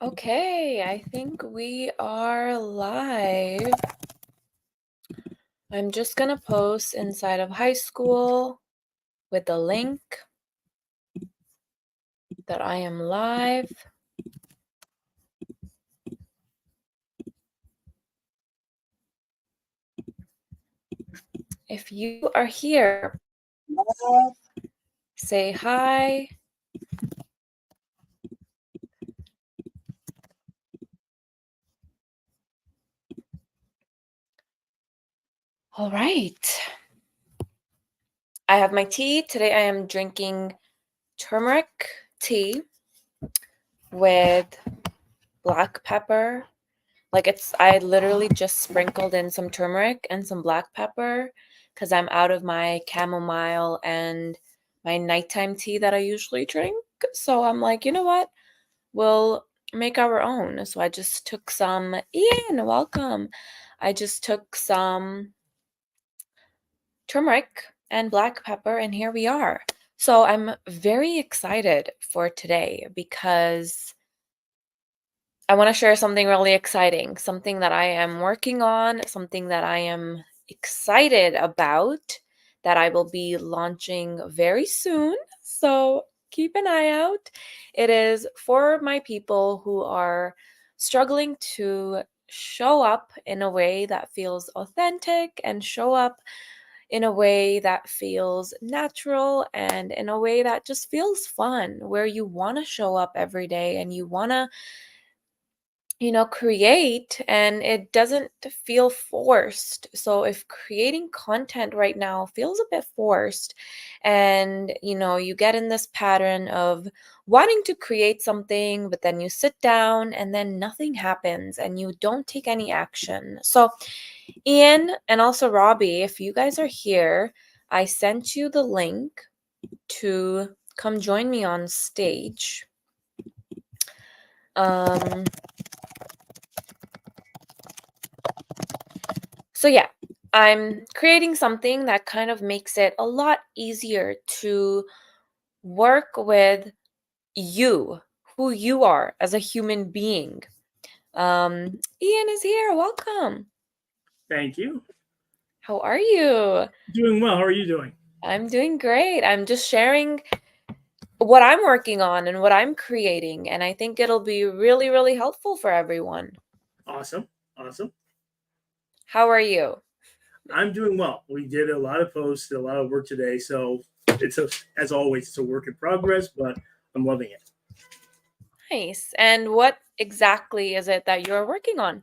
Okay, I think we are live. I'm just gonna post inside of high school with the link that I am live. If you are here, say hi. All right. I have my tea. Today I am drinking turmeric tea with black pepper. I literally just sprinkled in some turmeric and some black pepper because I'm out of my chamomile and my nighttime tea that I usually drink. So I'm like, you know what? We'll make our own. So I just took some, Ian, welcome. I just took some turmeric and black pepper, and here we are. So I'm very excited for today because I want to share something really exciting, something that I am working on, something that I am excited about that I will be launching very soon. So keep an eye out. It is for my people who are struggling to show up in a way that feels authentic and show up in a way that feels natural and in a way that just feels fun, where you want to show up every day and you want to create and it doesn't feel forced. So if creating content right now feels a bit forced and you get in this pattern of wanting to create something, but then you sit down and then nothing happens and you don't take any action. So Ian and also Robbie, if you guys are here, I sent you the link to come join me on stage. So yeah, I'm creating something that kind of makes it a lot easier to work with you, who you are as a human being. Ian is here. Welcome. Thank you. How are you? Doing well. How are you doing? I'm doing great. I'm just sharing what I'm working on and what I'm creating, and I think it'll be really, really helpful for everyone. Awesome. Awesome. How are you? I'm doing well. We did a lot of posts, a lot of work today. So as always, it's a work in progress, but I'm loving it. Nice. And what exactly is it that you're working on?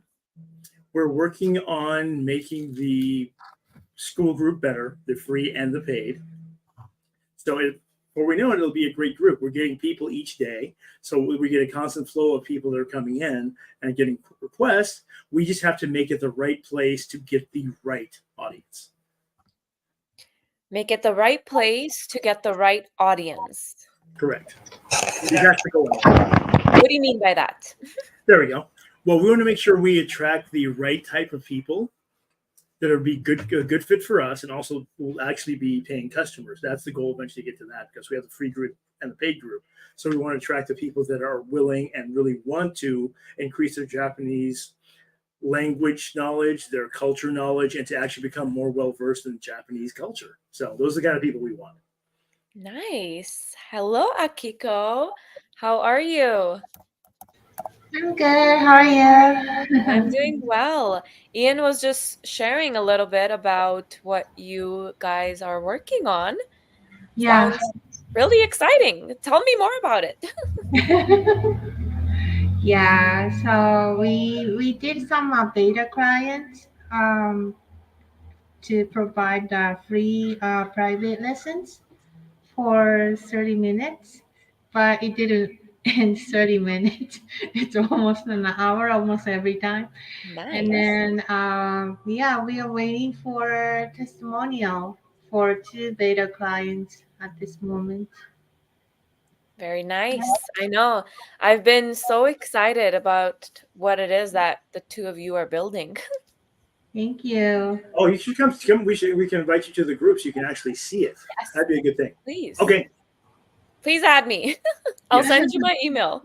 We're working on making the school group better, the free and the paid. So before we know it, it'll be a great group. We're getting people each day. So we get a constant flow of people that are coming in and getting requests. We just have to make it the right place to get the right audience. Make it the right place to get the right audience. Correct. That's the goal. What do you mean by that? There we go. Well, we want to make sure we attract the right type of people that will be a good fit for us, and also will actually be paying customers. That's the goal eventually to get to that, because we have the free group and the paid group. So we want to attract the people that are willing and really want to increase their Japanese language knowledge, their culture knowledge, and to actually become more well versed in Japanese culture. So those are the kind of people we want. Nice. Hello, Akiko. How are you? I'm good. How are I'm you? doing well. Ian was just sharing a little bit about what you guys are working on. Yeah. Sounds really exciting. Tell me more about it. Yeah. So we did some beta clients to provide free private lessons for 30 minutes, but it didn't end 30 minutes. It's almost an hour, almost every time. And Nice. then yeah, we are waiting for testimonial for 2 beta clients at this moment. Very nice. I know. I've been so excited about what it is that the two of you are building. Thank you. Oh, you should come. Come. We can invite you to the group so you can actually see it. Yes, That'd be a good thing. please. Okay. Please add me. I'll Yes. send you my email.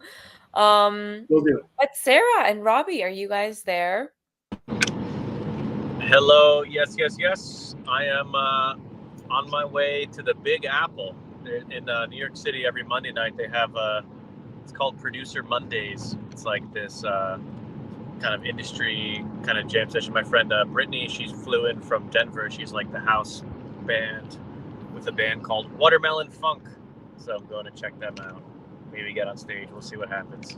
We'll do it. But Sarah and Robbie, are you guys there? Hello. Yes, yes, yes. I am on my way to the Big Apple in New York City. Every Monday night they have it's called Producer Mondays. It's like this kind of industry kind of jam session. My friend Brittany, she's flew in from Denver. She's like the house band with a band called Watermelon Funk. So I'm going to check them out. Maybe get on stage. We'll see what happens.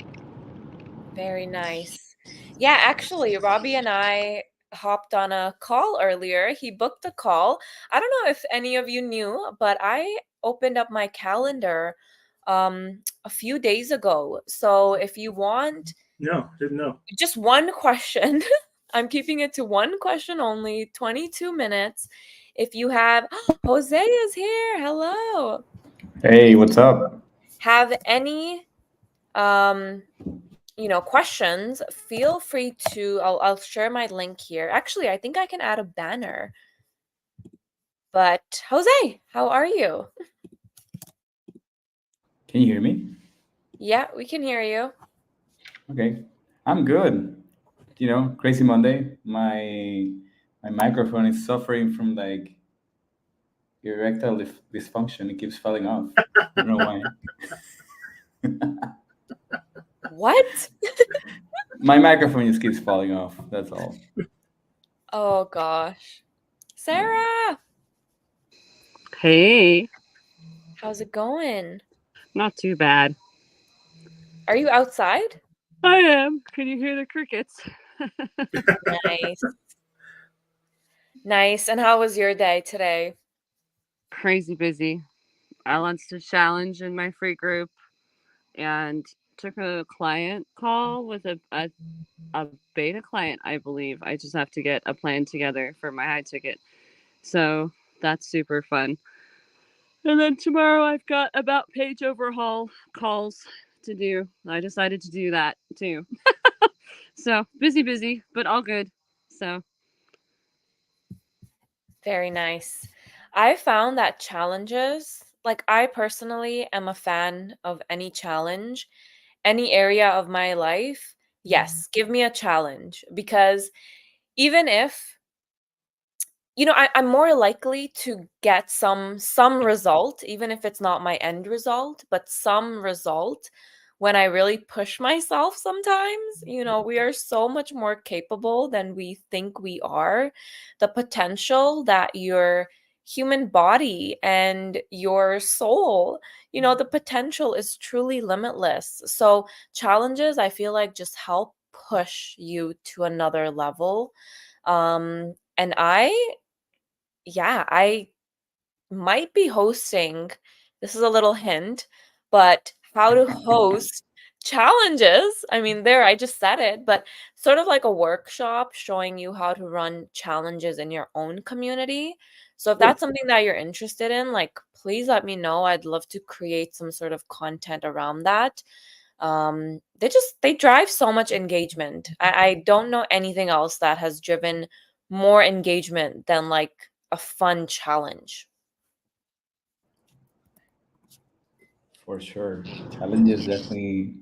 Very nice. Yeah, actually, Robbie and I hopped on a call earlier. He booked a call. I don't know if any of you knew, but I opened up my calendar a few days ago. So if you want No, didn't know. just one question, I'm keeping it to one question only, 22 minutes. If you have Jose is here. Hello. Hey, what's up? Have any questions, feel free to I'll share my link here. Actually, I think I can add a banner. But Jose, how are you? Can you hear me? Yeah, we can hear you. Okay, I'm good. Crazy Monday. My microphone is suffering from like erectile dysfunction. It keeps falling off. I don't know why. What? My microphone just keeps falling off. That's all. Oh gosh. Sarah, Hey, how's it going? not too bad. Are you outside? I am. Can you hear the crickets? Nice. Nice. And how was your day today? Crazy busy. I launched a challenge in my free group and took a client call with a beta client, I believe. I just have to get a plan together for my high ticket. So that's super fun. And then tomorrow I've got about page overhaul calls to do. I decided to do that too. So busy, but all good. So Very nice. I found that challenges, like I personally am a fan of any challenge, any area of my life. Yes, give me a challenge because even if I'm more likely to get some result, even if it's not my end result, but some result when I really push myself sometimes. We are so much more capable than we think we are. The potential that your human body and your soul, the potential is truly limitless. So challenges, I feel like, just help push you to another level. And I might be hosting. This is a little hint, but how to host challenges. I mean, there, I just said it, but sort of like a workshop showing you how to run challenges in your own community. So if that's something that you're interested in, like, please let me know. I'd love to create some sort of content around that. They drive so much engagement. I don't know anything else that has driven more engagement than like a fun challenge. For sure, challenges definitely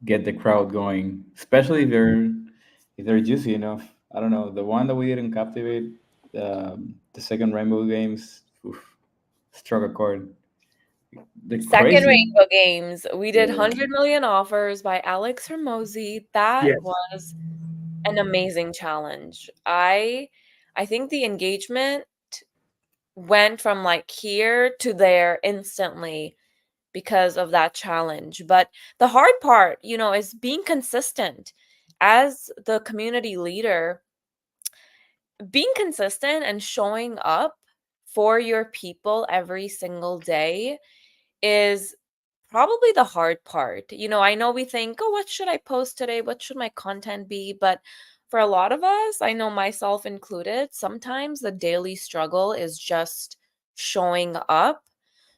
get the crowd going, especially if they're juicy enough. I don't know, the one that we didn't captivate, the second Rainbow Games, oof, struck a chord. The Second crazy, Rainbow Games, we did yeah. 100 Million Offers by Alex Hormozi. That Yes. was an amazing challenge. I think the engagement went from like here to there instantly because of that challenge. But the hard part, is being consistent. As the community leader, being consistent and showing up for your people every single day is probably the hard part. I know we think, oh, what should I post today? What should my content be? But for a lot of us, I know myself included, sometimes the daily struggle is just showing up.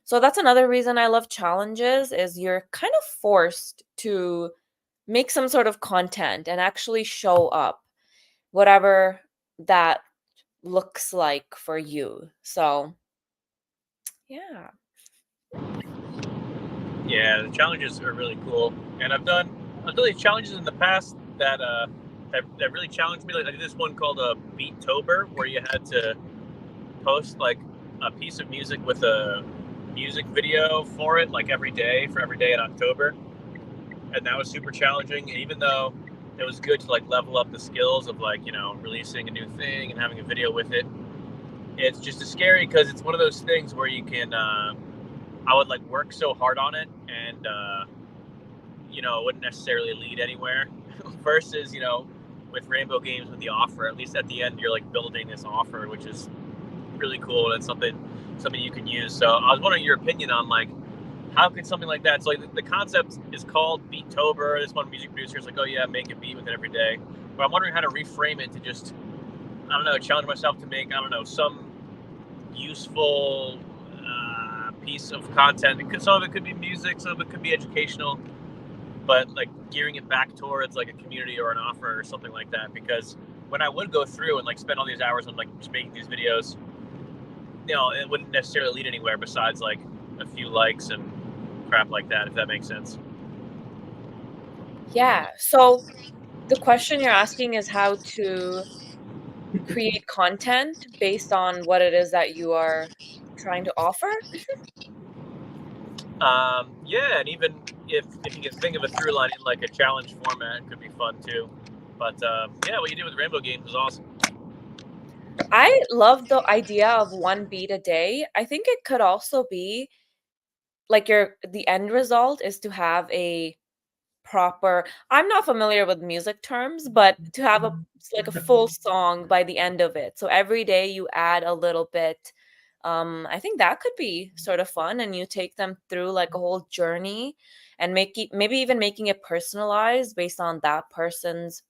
So that's another reason I love challenges is you're kind of forced to make some sort of content and actually show up, whatever that looks like for you. So, yeah. Yeah, the challenges are really cool, and I've done I've done these challenges in the past that that really challenged me. Like I did this one called Beattober, where you had to post like a piece of music with a music video for it, like every day for every day in October, and that was super challenging. And even though it was good to like level up the skills of like releasing a new thing and having a video with it, it's just as scary because it's one of those things where you can. I would like work so hard on it, and it wouldn't necessarily lead anywhere. Versus with Rainbow Games with the offer, at least at the end, you're like building this offer, which is really cool, and it's something you can use. So I was wondering your opinion on like how could something like that. So like the concept is called Beattober. This one music producer is like, oh yeah, make a beat with it every day. But I'm wondering how to reframe it to just challenge myself to make some useful piece of content. Because some of it could be music, some of it could be educational, but like gearing it back towards like a community or an offer or something like that. Because when I would go through and like spend all these hours on like just making these videos, it wouldn't necessarily lead anywhere besides like a few likes and crap like that, if that makes sense. Yeah. So the question you're asking is how to create content based on what it is that you are trying to offer. Yeah, and even if you can think of a through line in like a challenge format, it could be fun too. But yeah, what you did with Rainbow Games was awesome. I love the idea of one beat a day. I think it could also be like the end result is to have a proper, I'm not familiar with music terms, but to have like a full song by the end of it. So every day you add a little bit. I think that could be sort of fun, and you take them through like a whole journey and maybe even making it personalized based on that person's.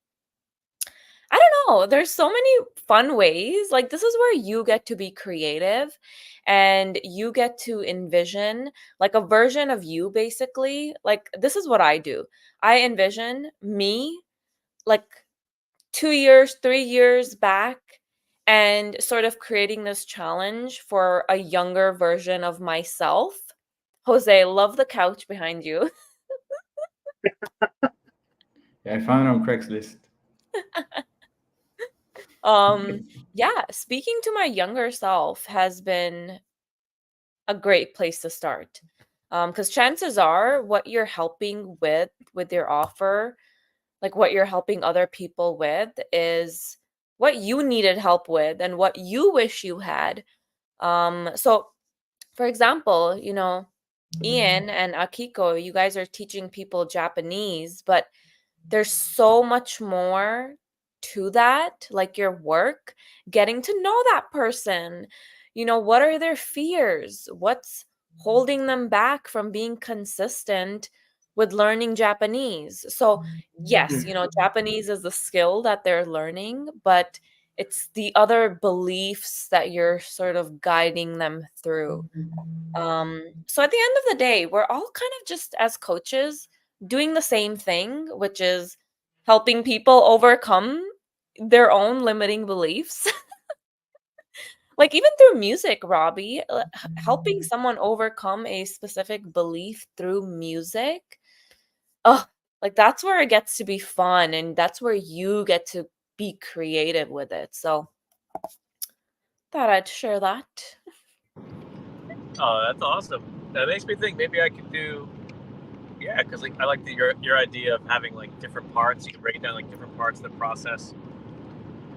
I don't know. There's so many fun ways. Like this is where you get to be creative and you get to envision like a version of you basically. Like this is what I do. I envision me like 2 years, 3 years back and sort of creating this challenge for a younger version of myself. Jose, love the couch behind you. Yeah, I found it on Craigslist. Um yeah, speaking to my younger self has been a great place to start. Because chances are what you're helping with your offer, like what you're helping other people with, is what you needed help with and what you wish you had. So for example, Ian and Akiko, you guys are teaching people Japanese, but there's so much more to that, like your work, getting to know that person. What are their fears? What's holding them back from being consistent with learning Japanese? So, yes, Japanese is the skill that they're learning, but it's the other beliefs that you're sort of guiding them through. So at the end of the day, we're all kind of just as coaches doing the same thing, which is helping people overcome their own limiting beliefs. Like even through music, Robbie, helping someone overcome a specific belief through music. Oh, like that's where it gets to be fun and that's where you get to be creative with it. So thought I'd share that. Oh, that's awesome. That makes me think maybe I could do. Yeah, because like I like your idea of having like different parts. You can break down like different parts of the process.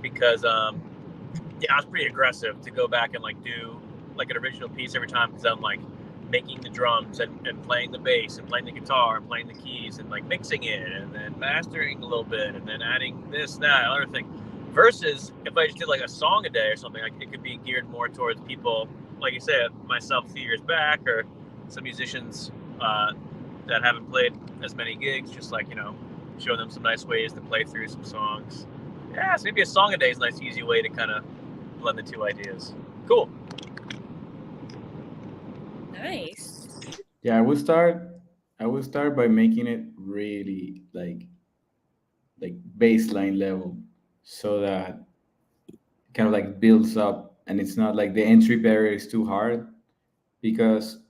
Because yeah, I was pretty aggressive to go back and like do like an original piece every time because I'm like making the drums and playing the bass and playing the guitar and playing the keys and like mixing it and then mastering a little bit and then adding this, that, other thing. Versus if I just did like a song a day or something, like it could be geared more towards people, like you said, myself a few years back or some musicians that haven't played as many gigs, just like, show them some nice ways to play through some songs. Yeah, so maybe a song a day is a nice, easy way to kind of blend the two ideas. Cool. Nice. Yeah, I would start by making it really like baseline level so that it kind of like builds up and it's not like the entry barrier is too hard because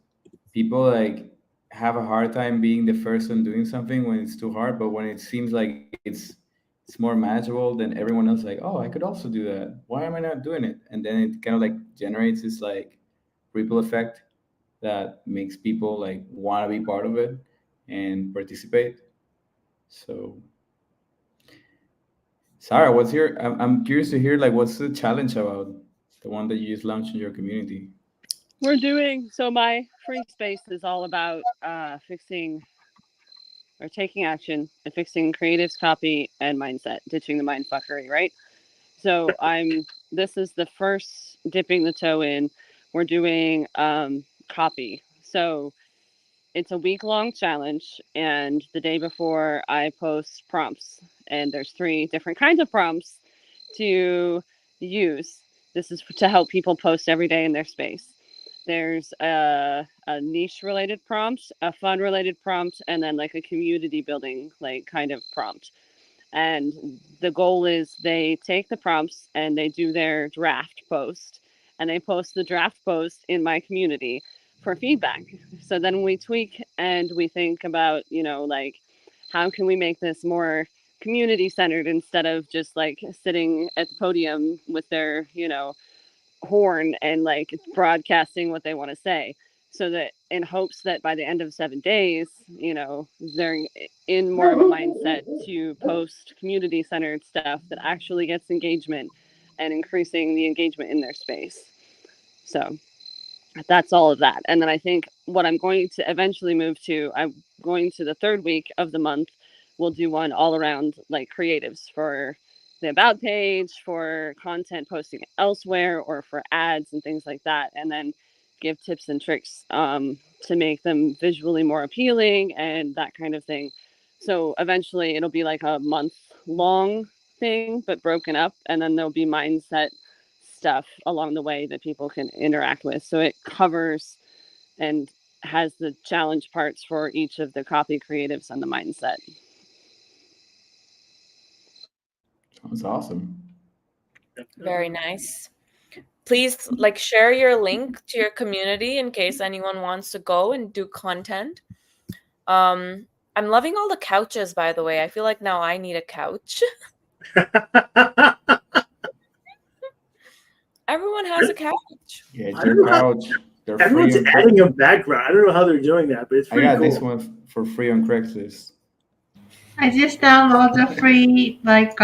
people like have a hard time being the first one doing something when it's too hard, but when it seems like it's more manageable, then everyone else like, oh, I could also do that. Why am I not doing it? And then it kind of like generates this like ripple effect that makes people like want to be part of it and participate. So, Sarah, what's your? I'm curious to hear like what's the challenge about the one that you just launched in your community? We're doing so. My free space is all about fixing or taking action and fixing creatives, copy, and mindset, ditching the mind fuckery. Right. So I'm. This is the first dipping the toe in. We're doing copy. So it's a week-long challenge, and the day before I post prompts, and there's 3 different kinds of prompts to use. This is to help people post every day in their space. There's a niche related prompt, a fun related prompt, and then like a community building like kind of prompt. And the goal is they take the prompts and they do their draft post, and they post the draft post in my community for feedback. So then we tweak and we think about, like, how can we make this more community centered instead of just like sitting at the podium with their, horn and like broadcasting what they want to say, so that in hopes that by the end of 7 days, they're in more of a mindset to post community centered stuff that actually gets engagement and increasing the engagement in their space. So that's all of that. And then I think what I'm going to eventually move to, I'm going to the 3rd week of the month, we'll do one all around like creatives for the about page, for content posting elsewhere, or for ads and things like that. And then give tips and tricks to make them visually more appealing and that kind of thing. So eventually it'll be like a month long thing, but broken up. And then there'll be mindset stuff along the way that people can interact with. So it covers and has the challenge parts for each of the copy creatives and the mindset. Sounds awesome. Very nice. Please like share your link to your community in case anyone wants to go and do content. I'm loving all the couches, by the way. I feel like now I need a couch. Everyone has a couch. Yeah, it's I don't your know how couch. They're free everyone's on adding a background. I don't know how they're doing that, but it's I pretty got cool. this one for free on Craigslist. I just download the free like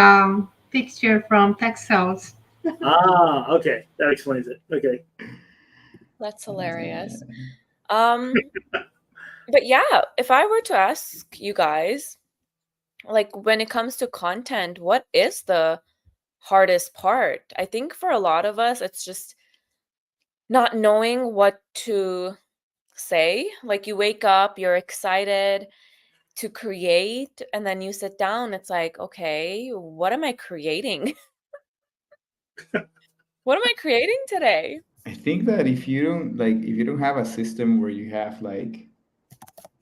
picture from Texels. Ah, okay. That explains it. Okay. That's hilarious. Yeah. But yeah, if I were to ask you guys, like when it comes to content, what is the hardest part? I think for a lot of us, it's just not knowing what to say. Like you wake up, you're excited to create, and then you sit down, it's like, okay, what am I creating? What am I creating today? I think that if you don't have a system where you have like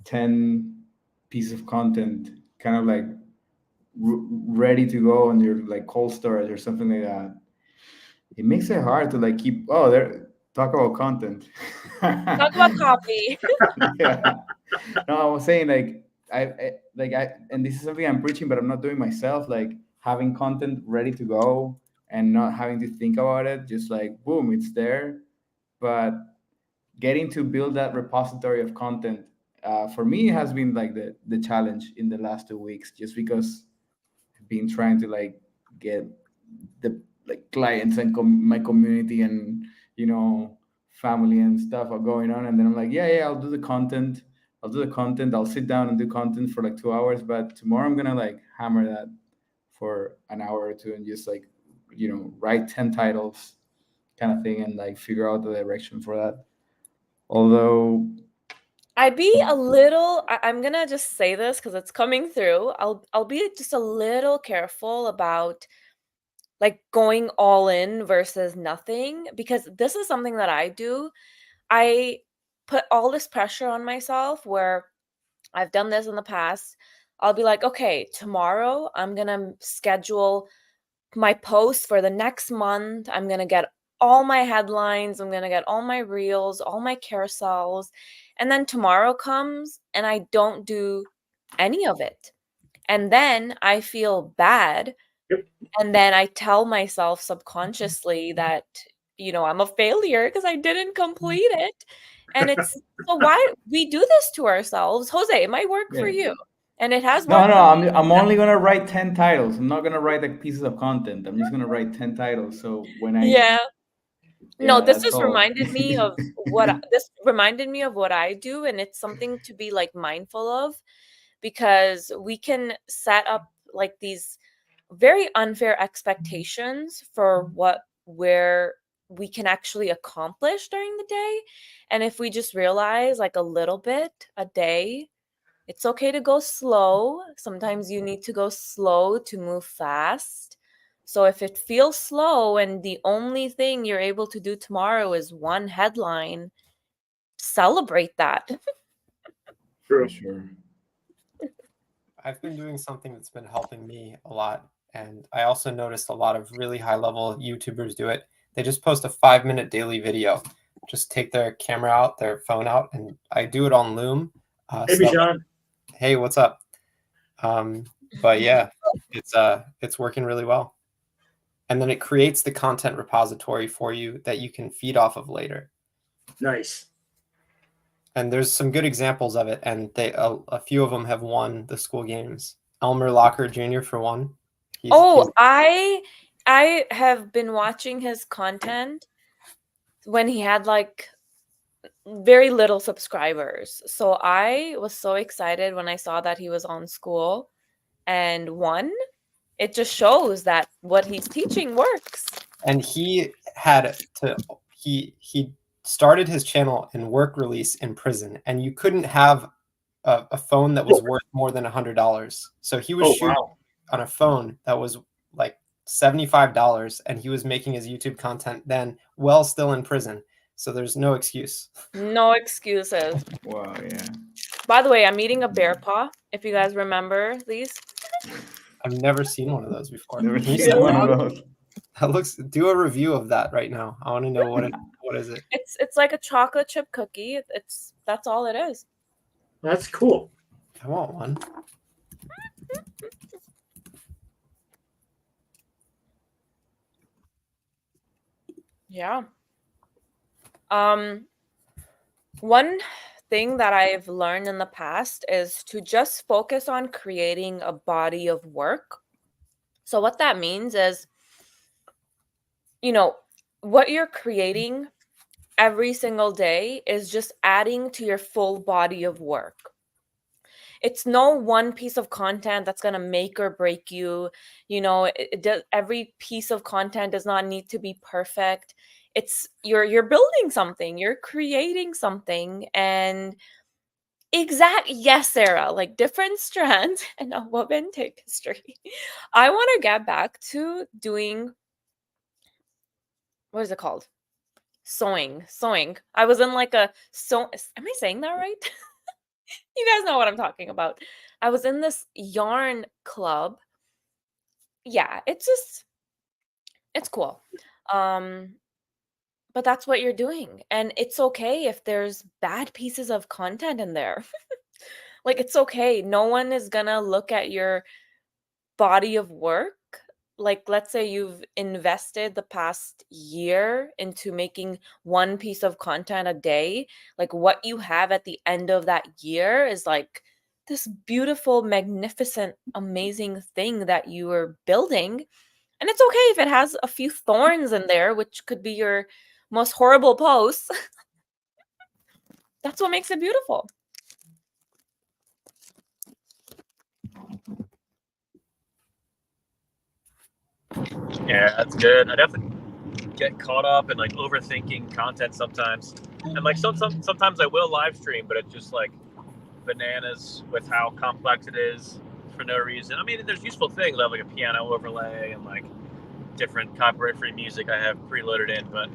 10 pieces of content kind of like ready to go on your like cold storage or something like that, it makes it hard to like keep there talk about content. Talk about copy. Yeah. No, I was saying like I and this is something I'm preaching, but I'm not doing myself. Like having content ready to go and not having to think about it, just like boom, it's there. But getting to build that repository of content for me has been like the challenge in the last 2 weeks, just because I've been trying to like get the like clients and my community and family and stuff are going on, and then I'm like, yeah, I'll do the content. I'll sit down and do content for like 2 hours, but tomorrow I'm gonna like hammer that for an hour or two and just like write 10 titles kind of thing and like figure out the direction for that. Although I'd be a little I'm gonna just say this because it's coming through. I'll be just a little careful about like going all in versus nothing, because this is something that I do. I put all this pressure on myself where I've done this in the past. I'll be like, okay, tomorrow I'm gonna schedule my posts for the next month. I'm gonna get all my headlines, I'm going to get all my reels, all my carousels. And then tomorrow comes and I don't do any of it. And then I feel bad. Yep. And then I tell myself subconsciously that, I'm a failure because I didn't complete it. And it's so why we do this to ourselves. Jose, it might work for Yeah. you. And it has No, worked no, for me. I'm only gonna write 10 titles. I'm not gonna write like pieces of content. I'm just gonna write 10 titles. So when Yeah. No, yeah, this that's just all. reminded me of what I do, and it's something to be like mindful of, because we can set up like these very unfair expectations for where we can actually accomplish during the day. And if we just realize like a little bit a day, it's okay to go slow. Sometimes you need to go slow to move fast. So if it feels slow and the only thing you're able to do tomorrow is one headline, celebrate that. For sure. I've been doing something that's been helping me a lot. And I also noticed a lot of really high level YouTubers do it. They just post a 5-minute daily video, just take their camera out, their phone out, and I do it on Loom. Hey, Bijan. Hey, what's up? But yeah, it's working really well. And then it creates the content repository for you that you can feed off of later. Nice. And there's some good examples of it, and a few of them have won the Skool Games. Elmer Locker Jr. for one. I have been watching his content when he had like very little subscribers. So I was so excited when I saw that he was on Skool and won. It just shows that what he's teaching works. And he started his channel in work release in prison, and you couldn't have a phone that was worth more than $100. So he was shooting on a phone that was like $75, and he was making his YouTube content then while still in prison. So there's no excuse. No excuses. Wow, yeah. By the way, I'm eating a bear paw, if you guys remember these. I've never seen one of those before. Never seen one of those. That do a review of that right now. I want to know what is it. It's like a chocolate chip cookie. That's all it is. That's cool. I want one. Yeah. One thing that I've learned in the past is to just focus on creating a body of work. So what that means is, what you're creating every single day is just adding to your full body of work. It's no one piece of content that's going to make or break you. Every piece of content does not need to be perfect. It's you're building something, you're creating something, and yes, Sarah, like different strands in a woven tapestry. I want to get back to doing, what is it called? Sewing. I was in like am I saying that right? You guys know what I'm talking about. I was in this yarn club. Yeah, it's cool. But that's what you're doing. And it's okay if there's bad pieces of content in there. Like, it's okay. No one is gonna look at your body of work. Like, let's say you've invested the past year into making one piece of content a day. Like, what you have at the end of that year is like this beautiful, magnificent, amazing thing that you are building. And it's okay if it has a few thorns in there, which could be your most horrible posts. That's what makes it beautiful. Yeah, that's good. I definitely get caught up in like overthinking content sometimes, and like sometimes I will live stream, but it's just like bananas with how complex it is for no reason. I mean, there's useful things. I have like a piano overlay and like different copyright-free music I have preloaded in, but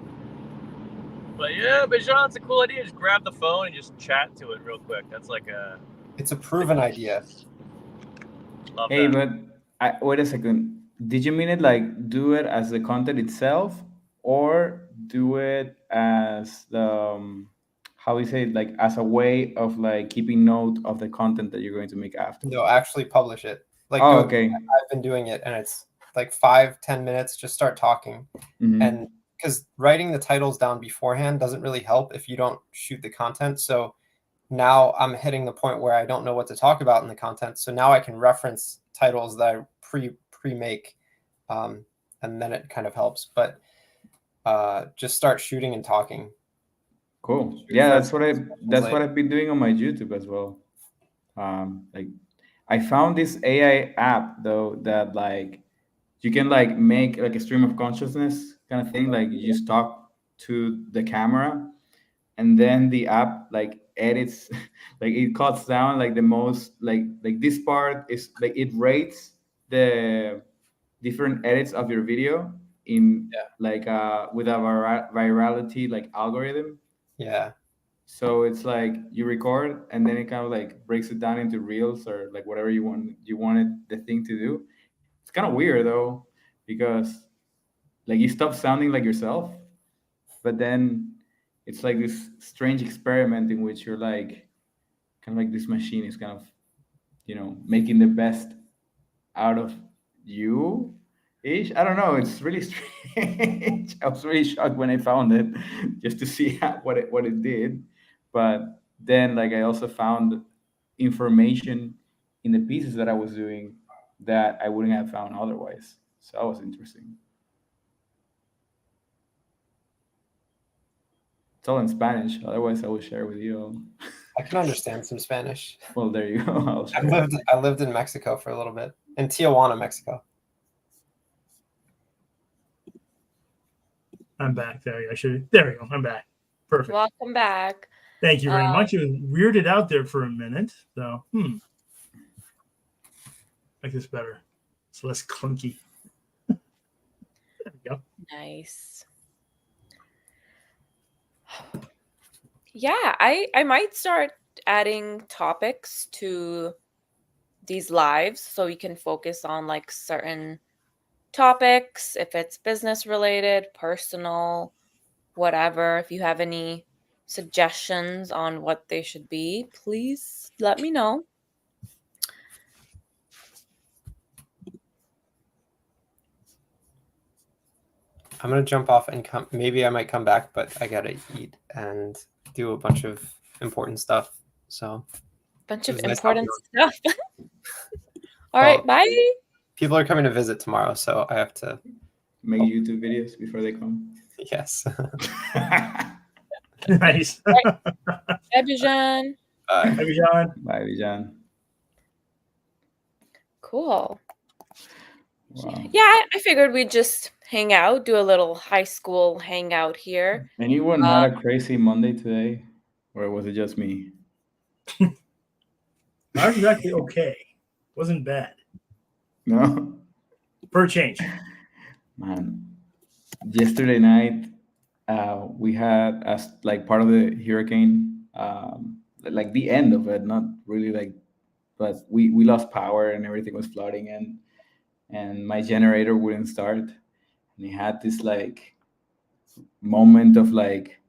yeah, Bijan, it's a cool idea. Just grab the phone and just chat to it real quick. That's like It's a proven idea. Love Hey, that. but wait a second. Did you mean it like do it as the content itself, or do it as the how we say it, like as a way of like keeping note of the content that you're going to make after. No, actually publish it. Like Oh, go. okay. I've been doing it, and it's like 5-10 minutes. Just start talking, Mhm. and because writing the titles down beforehand doesn't really help if you don't shoot the content. So now I'm hitting the point where I don't know what to talk about in the content. So now I can reference titles that I pre-make, and then it kind of helps. But just start shooting and talking. Cool. Shoot Yeah, first, that's what later. I've been doing on my YouTube as well. Like I found this AI app though that like you can like make like a stream of consciousness kind of thing. Like you just talk to the camera, and then the app like edits, like it cuts down like the most like this part is like it rates the different edits of your video in Yeah. like with a virality like algorithm. Yeah. So it's like you record and then it kind of like breaks it down into reels or like whatever you wanted the thing to do. It's kind of weird though, because like you stop sounding like yourself, but then it's like this strange experiment in which you're like kind of like this machine is kind of, you know, making the best out of you ish. I don't know. It's really strange. I was really shocked when I found it just to see what it did. But then like I also found information in the pieces that I was doing that I wouldn't have found otherwise. So that was interesting. It's all in Spanish. Otherwise, I would share with you. I can understand some Spanish. Well, there you go. I'll share. I lived in Mexico for a little bit, in Tijuana, Mexico. I'm back. There we go. I'm back. Perfect. Welcome back. Thank you very much. It was weirded out there for a minute. So, like this better. It's less clunky. There we go. Nice. Yeah, I might start adding topics to these lives so we can focus on like certain topics, if it's business related, personal, whatever. If you have any suggestions on what they should be, please let me know. I'm gonna jump off and come. Maybe I might come back, but I gotta eat and do a bunch of important stuff. So Bunch it of was nice important talking stuff. All right, Well, bye. people are coming to visit tomorrow, so I have to. Make YouTube videos before they come. Yes. Nice. Bye, Bijan. Bye. Hi, John. Bye, Vijan. Cool. Wow. Yeah, I figured we'd just hang out, do a little high school hangout here. Anyone had a crazy Monday today, or was it just me? Ours was actually okay. Wasn't bad. No, For a change. man. Yesterday night, we had as like part of the hurricane, like the end of it, not really like, but we lost power and everything was flooding and my generator wouldn't start, and he had this like moment of like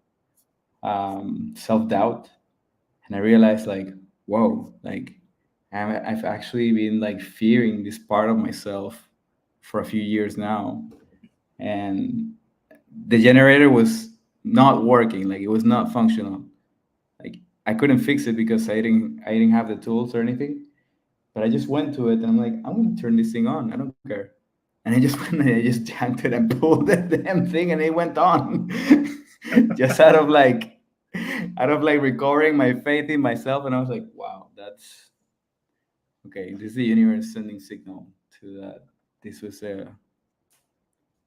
self-doubt, and I realized like, whoa, like I've actually been like fearing this part of myself for a few years now, and the generator was not working, like it was not functional, like I couldn't fix it because I didn't have the tools or anything, but I just went to it and I'm like, I'm gonna turn this thing on, I don't care. And I just went and I just janked it and pulled the damn thing and it went on. Just out of like recovering my faith in myself. And I was like, wow, that's okay. This is the universe sending signal to that this was a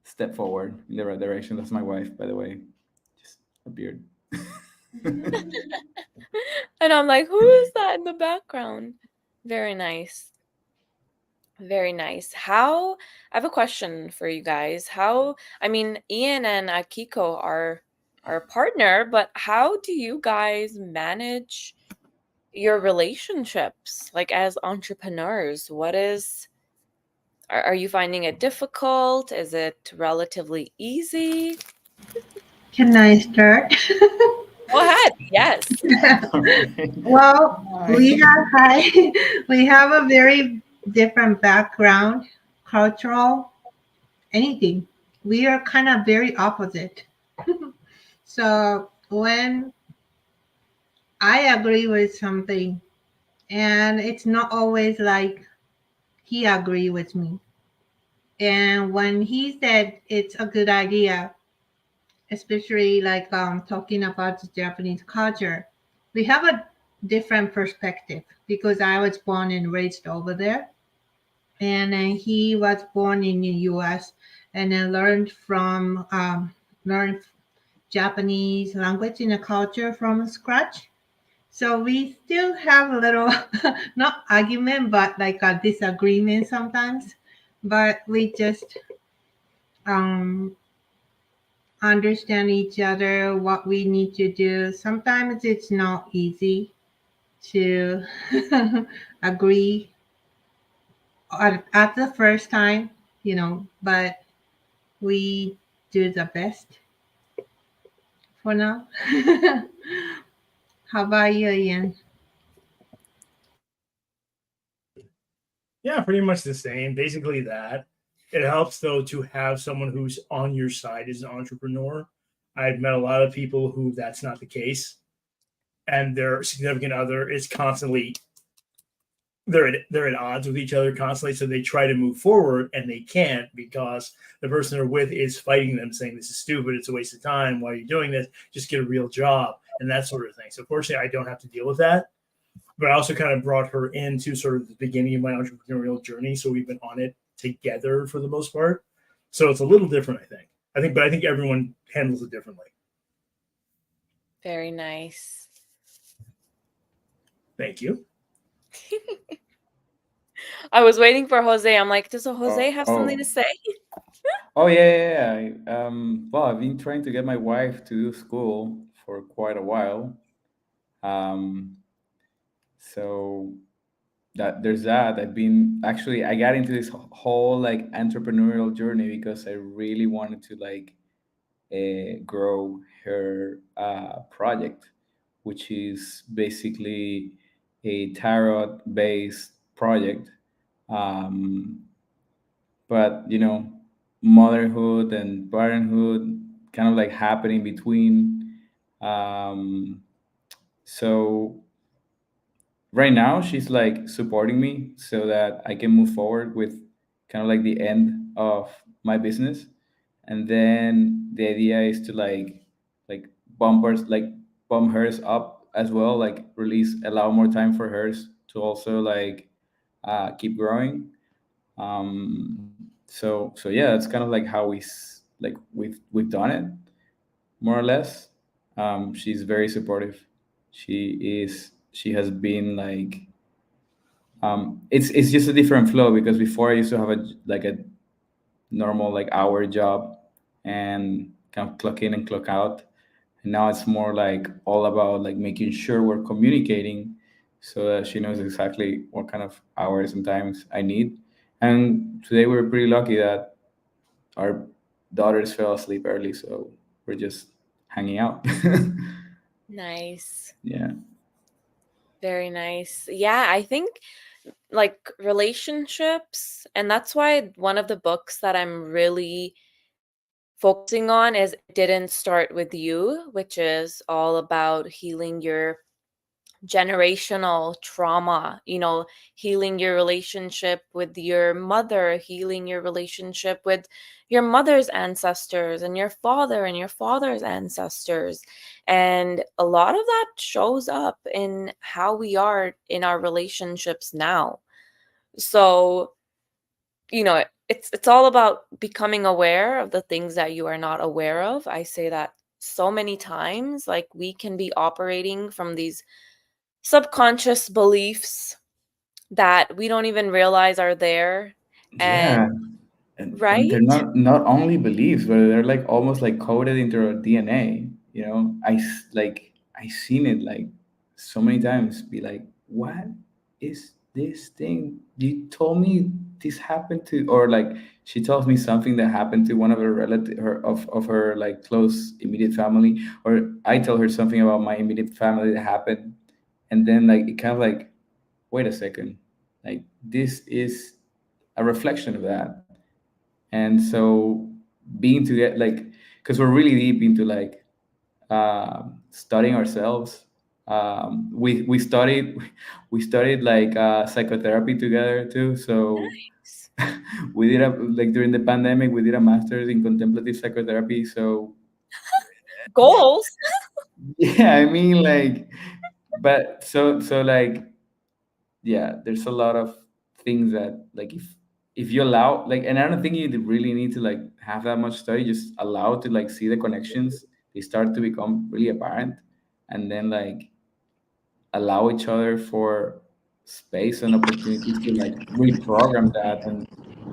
step forward in the right direction. That's my wife, by the way. Just appeared. And I'm like, who is that in the background? Very nice. Very nice. I have a question for you guys. I mean, Ian and Akiko are a partner, but how do you guys manage your relationships like as entrepreneurs? Are you finding it difficult? Is it relatively easy? Can I start? Go ahead. Yes. All right. Well, Hi. we have high, we have a very different background, cultural, anything. We are kind of very opposite. So when I agree with something, and it's not always like he agree with me. And when he said it's a good idea, especially like talking about the Japanese culture, we have a different perspective because I was born and raised over there, and he was born in the U.S. and then learned Japanese language and the culture from scratch. So we still have a little not argument, but like a disagreement sometimes. But we just um, understand each other, what we need to do. Sometimes it's not easy to agree at the first time, but we do the best for now. How about you, Ian? Yeah, pretty much the same. Basically, that it helps though to have someone who's on your side as an entrepreneur. I've met a lot of people who that's not the case, and their significant other is constantly they're at odds with each other constantly. So they try to move forward and they can't because the person they're with is fighting them, saying this is stupid, it's a waste of time. Why are you doing this? Just get a real job and that sort of thing. So fortunately, I don't have to deal with that. But I also kind of brought her into sort of the beginning of my entrepreneurial journey. So we've been on it together for the most part. So it's a little different, I think. But I think everyone handles it differently. Very nice. Thank you. I was waiting for Jose. I'm like, does Jose have something to Oh, say? oh yeah, yeah, yeah. Well, I've been trying to get my wife to do school for quite a while. Um, so that there's that. I got into this whole like entrepreneurial journey because I really wanted to like grow her project, which is basically a tarot based project. Um, but motherhood and parenthood kind of like happening between. Um, so right now she's like supporting me so that I can move forward with kind of like the end of my business, and then the idea is to like bumpers like bump hers up as well, like release allow more time for hers to also like keep growing. So yeah, that's kind of like how like we've done it more or less. She's very supportive. She has been like it's just a different flow because before I used to have a normal like hour job and kind of clock in and clock out, and now it's more like all about like making sure we're communicating so that she knows exactly what kind of hours and times I need. And today we're pretty lucky that our daughters fell asleep early, so we're just hanging out. Nice. Yeah. Very nice. Yeah, I think like relationships, and that's why one of the books that I'm really focusing on is It Didn't Start With You, which is all about healing your generational trauma, healing your relationship with your mother, healing your relationship with your mother's ancestors and your father's ancestors. And a lot of that shows up in how we are in our relationships now. So, it's all about becoming aware of the things that you are not aware of. I say that so many times, like we can be operating from these subconscious beliefs that we don't even realize are there. Yeah, And and they're right? not only beliefs, but they're like almost like coded into our DNA. I seen it like so many times. Be like, what is this thing? You told me this happened to, or like she tells me something that happened to one of her relative, of her like close immediate family, or I tell her something about my immediate family that happened, and then like it kind of like, wait a second, like this is a reflection of that. And so being together, like, because we're really deep into like studying ourselves. We studied we studied like psychotherapy together too. So Nice. we did a, like during the pandemic we did a master's in contemplative psychotherapy. So Goals. yeah, I mean like, but so like yeah, there's a lot of things that like if you allow like, and I don't think you really need to like have that much study, just allow to like see the connections, they start to become really apparent, and then like allow each other for space and opportunities to like reprogram that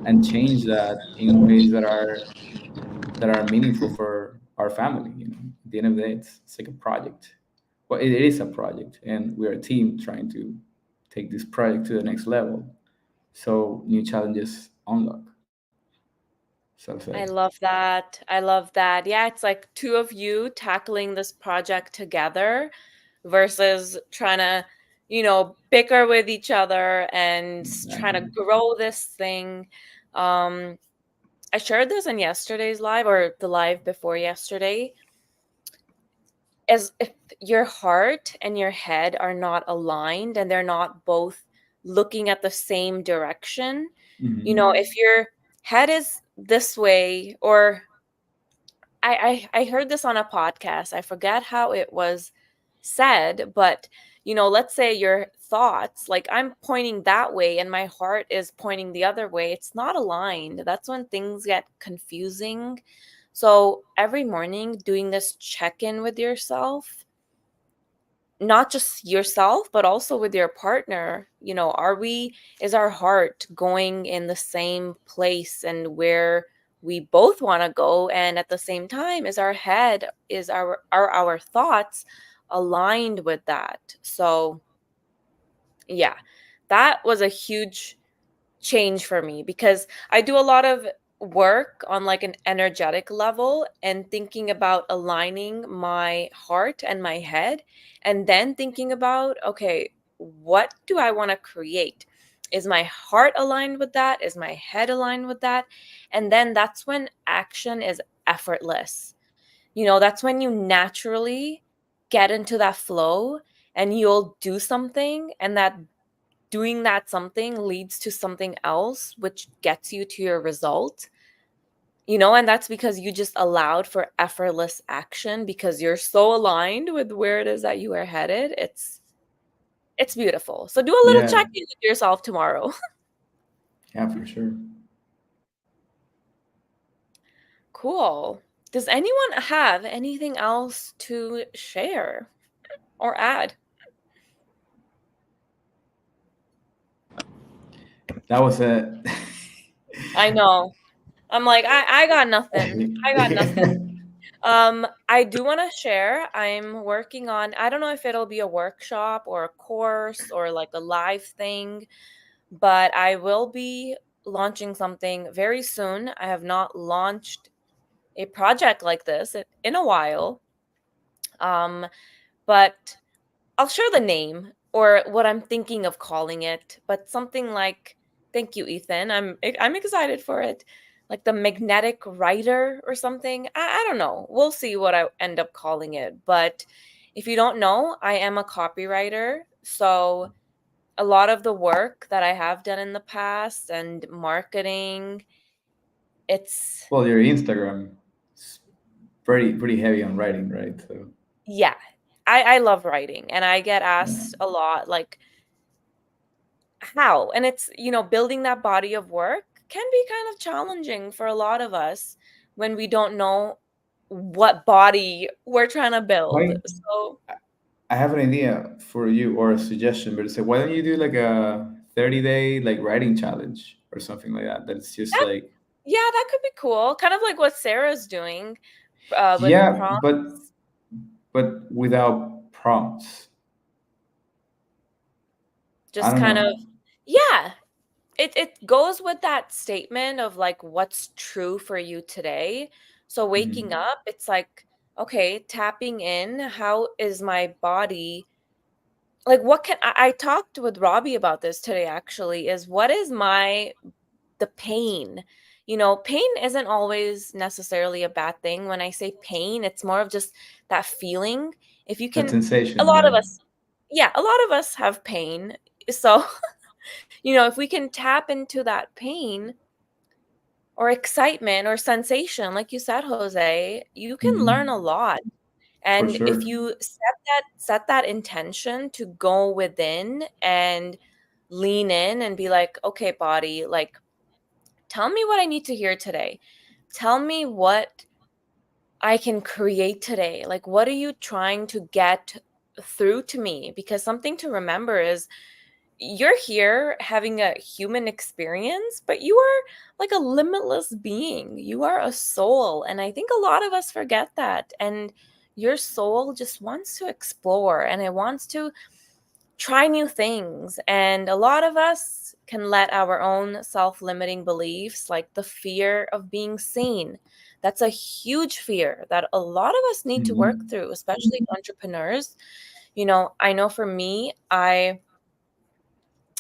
and change that in ways that are meaningful for our family. You know, at the end of the day, it's like a project. Well, it is a project, and we're a team trying to take this project to the next level. So new challenges unlock. So to say. I love that. I love that. Yeah, it's like two of you tackling this project together versus trying to, bicker with each other and trying to Exactly. grow this thing. Um, I shared this in yesterday's live or the live before yesterday. As if your heart and your head are not aligned and they're not both looking at the same direction, if your head is this way, or I heard this on a podcast. I forget how it was said, but let's say your thoughts, like I'm pointing that way and my heart is pointing the other way. It's not aligned. That's when things get confusing. So every morning doing this check-in with yourself, not just yourself, but also with your partner. Is our heart going in the same place and where we both want to go? And at the same time, is our head, are our thoughts aligned with that? So, yeah, that was a huge change for me because I do a lot of work on like an energetic level and thinking about aligning my heart and my head, and then thinking about, okay, what do I want to create? Is my heart aligned with that? Is my head aligned with that? And then that's when action is effortless. That's when you naturally get into that flow and you'll do something, and that doing that something leads to something else, which gets you to your result. And that's because you just allowed for effortless action because you're so aligned with where it is that you are headed. It's beautiful. So do a little Yeah, check-in with yourself tomorrow. yeah, for sure. Cool. Does anyone have anything else to share or add? That was a I know. I'm like, I got nothing. I got nothing. I do want to share. I'm working on, I don't know if it'll be a workshop or a course or like a live thing, but I will be launching something very soon. I have not launched a project like this in a while. Um, but I'll share the name or what I'm thinking of calling it, but something like, thank you, Ethan. I'm excited for it. Like the magnetic writer or something. I don't know. We'll see what I end up calling it. But if you don't know, I am a copywriter. So a lot of the work that I have done in the past and marketing, it's well, your Instagram is pretty heavy on writing, right? So yeah. I love writing and I get yeah. asked a lot like how, and it's building that body of work can be kind of challenging for a lot of us when we don't know what body we're trying to build. Why? So I have an idea for you or a suggestion, but it's like, why don't you do like a 30-day like writing challenge or something like that? That's just that, like, yeah, that could be cool, kind of like what Sarah's doing with yeah, prompts. but without prompts. I Just don't kind of, know. yeah, it goes with that statement of like what's true for you today. So waking up, it's like, okay, tapping in, how is my body, like what can I talked with Robbie about this today actually, is what is the pain. Pain isn't always necessarily a bad thing. When I say pain, it's more of just that feeling. If you That can, a sensation, lot of yeah. us, yeah, a lot of us have pain. So, if we can tap into that pain or excitement or sensation, like you said, Jose, you can learn a lot. For And if sure. you set that intention to go within and lean in and be like, okay, body, like, tell me what I need to hear today. Tell me what I can create today. Like, what are you trying to get through to me? Because something to remember is you're here having a human experience, but you are like a limitless being. You are a soul. And I think a lot of us forget that. And your soul just wants to explore and it wants to try new things. And a lot of us can let our own self-limiting beliefs, like the fear of being seen, that's a huge fear that a lot of us need to work through, especially entrepreneurs. I know for me,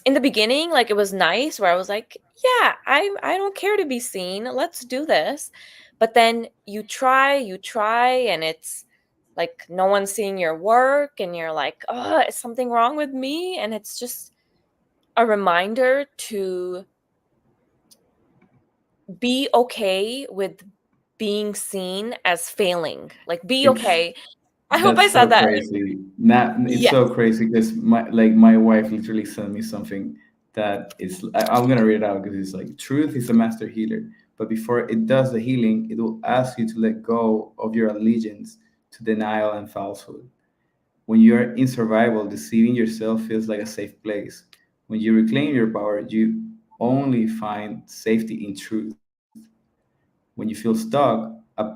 in the beginning, like, it was nice where I was like, yeah, I don't care to be seen. Let's do this. But then you try, and it's like no one's seeing your work, and you're like, oh, is something wrong with me? And it's just a reminder to be okay with being seen as failing. Like, be It's okay. I hope I That's said so that. crazy. Not It's Yes. so crazy because my wife literally sent me something that is I'm gonna read it out because it's like truth is a master healer, but before it does the healing, it will ask you to let go of your allegiance to denial and falsehood. When you're in survival, deceiving yourself feels like a safe place. When you reclaim your power, you only find safety in truth. When you feel stuck, a,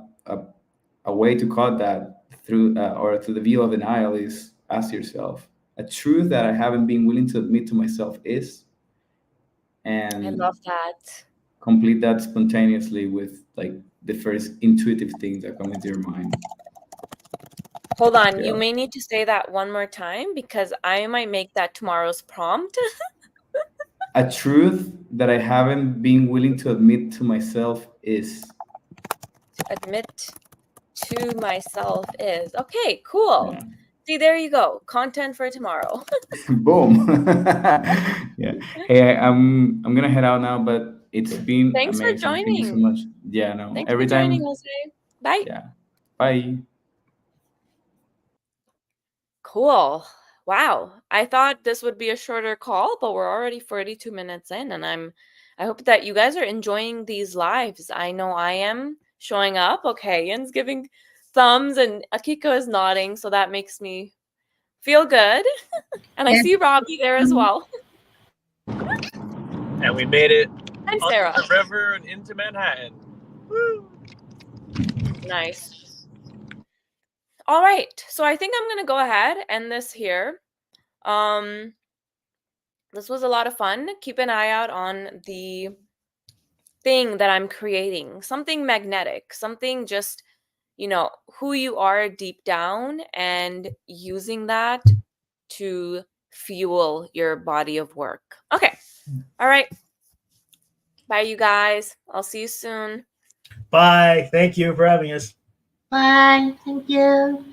a way to cut that through the view of denial is ask yourself a truth that I haven't been willing to admit to myself is, I and love that. complete that spontaneously with like the first intuitive things that come into your mind. Hold on. You Yeah. may need to say that one more time because I might make that tomorrow's prompt. A truth that I haven't been willing to admit to myself is. Admit to myself is. Okay, cool. Yeah. See, there you go. Content for tomorrow. Boom. Yeah. Hey, I'm gonna head out now, but it's been Thanks for amazing. Thank you so joining. much. Yeah, no. Thanks for Every joining, time. Jose. Bye. Yeah. Bye. Cool. Wow. I thought this would be a shorter call, but we're already 42 minutes in, and I hope that you guys are enjoying these lives. I know I am showing up. Okay, Ian's giving thumbs and Akiko is nodding, so that makes me feel good. And I Yes. see Robbie there as well. And we made it And under Sarah. the river and into Manhattan. Woo! Nice. All right. So I think I'm going to go ahead and end this here. This was a lot of fun. Keep an eye out on the thing that I'm creating. Something magnetic, something just, who you are deep down and using that to fuel your body of work. Okay. All right. Bye, you guys. I'll see you soon. Bye. Thank you for having us. Bye. Thank you.